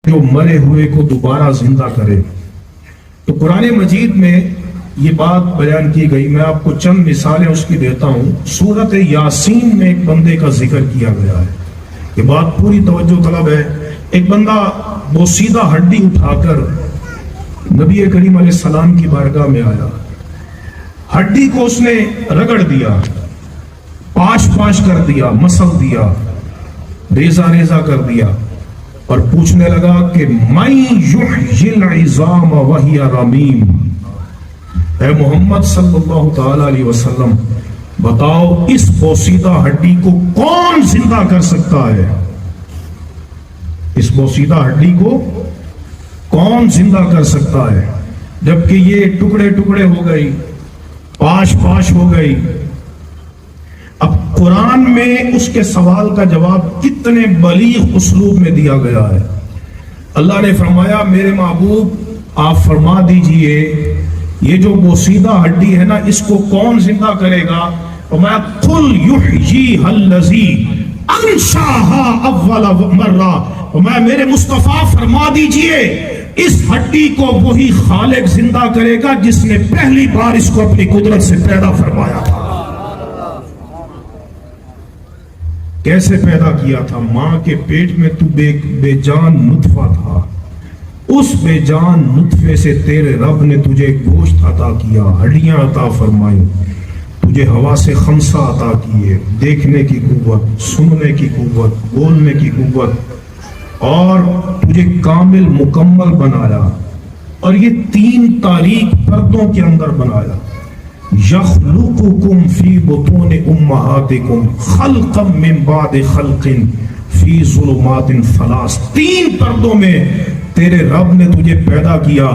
جو مرے ہوئے کو دوبارہ زندہ کرے۔ تو قرآن مجید میں یہ بات بیان کی گئی، میں آپ کو چند مثالیں اس کی دیتا ہوں۔ سورۃ یاسین میں ایک بندے کا ذکر کیا گیا ہے، یہ بات پوری توجہ طلب ہے۔ ایک بندہ بوسیدہ ہڈی اٹھا کر نبی کریم علیہ السلام کی بارگاہ میں آیا، ہڈی کو اس نے رگڑ دیا، پاش پاش کر دیا، مسل دیا، ریزہ ریزہ کر دیا، اور پوچھنے لگا کہ من یحیی العظام وہی رمیم، اے محمد صلی اللہ تعالی علیہ وسلم بتاؤ اس بوسیدہ ہڈی کو کون زندہ کر سکتا ہے؟ اس بوسیدہ ہڈی کو کون زندہ کر سکتا ہے جبکہ یہ ٹکڑے ٹکڑے ہو گئی، پاش پاش ہو گئی۔ اب قرآن میں اس کے سوال کا جواب کتنے بلیغ اسلوب میں دیا گیا ہے۔ اللہ نے فرمایا میرے محبوب آپ فرما دیجئے یہ جو بوسیدہ ہڈی ہے نا اس کو کون زندہ کرے گا؟ فرمایا قل یحییھا الذی انشاھا اول مرہ، فرمایا میرے مصطفیٰ فرما دیجئے اس ہڈی کو وہی خالق زندہ کرے گا جس نے پہلی بار اس کو اپنی قدرت سے پیدا فرمایا تھا۔ کیسے پیدا کیا تھا؟ ماں کے پیٹ میں تو بے جان نطفہ تھا، اس بے جان نطفے سے تیرے رب نے تجھے گوشت عطا کیا، ہڈیاں عطا فرمائی، تجھے ہوا سے خمسہ عطا کیے، دیکھنے کی قوت، سننے کی قوت، بولنے کی قوت، اور تجھے کامل مکمل بنایا، اور یہ 3 تاریک پردوں کے اندر بنایا۔ یخلقکم فی بطون امہاتکم خلقا من بعد خلق فی ظلمات ثلاث، 3 پردوں میں تیرے رب نے تجھے پیدا کیا،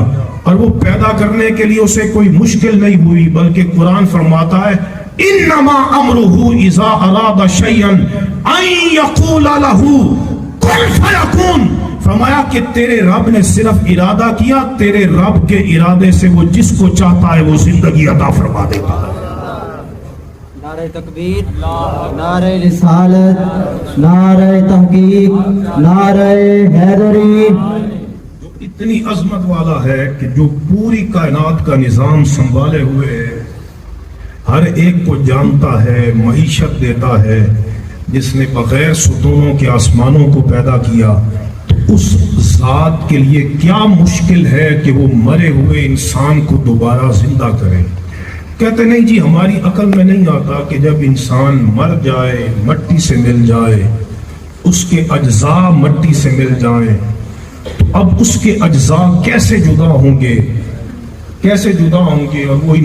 اور وہ پیدا کرنے کے لیے اسے کوئی مشکل نہیں ہوئی، بلکہ قرآن فرماتا ہے انما امرہ اذا اراد شیئا ان یقول لہ کن فیکون، فرمایا کہ تیرے رب نے صرف ارادہ کیا، تیرے رب کے ارادے سے وہ جس کو چاہتا ہے وہ زندگی عطا فرما دیتا ہے۔ نعرہ تکبیر، نعرہ رسالت، نعرہ تحقیق، نعرہ حیدری، جو اتنی عظمت والا ہے کہ جو پوری کائنات کا نظام سنبھالے ہوئے ہے، ہر ایک کو جانتا ہے، معیشت دیتا ہے، جس نے بغیر ستونوں کے آسمانوں کو پیدا کیا، تو اس ذات کے لیے کیا مشکل ہے کہ وہ مرے ہوئے انسان کو دوبارہ زندہ کرے؟ کہتے نہیں جی ہماری عقل میں نہیں آتا کہ جب انسان مر جائے، مٹی سے مل جائے، اس کے اجزاء مٹی سے مل جائیں، تو اب اس کے اجزاء کیسے جدا ہوں گے، کیسے جدا ہوں گے؟ اور وہ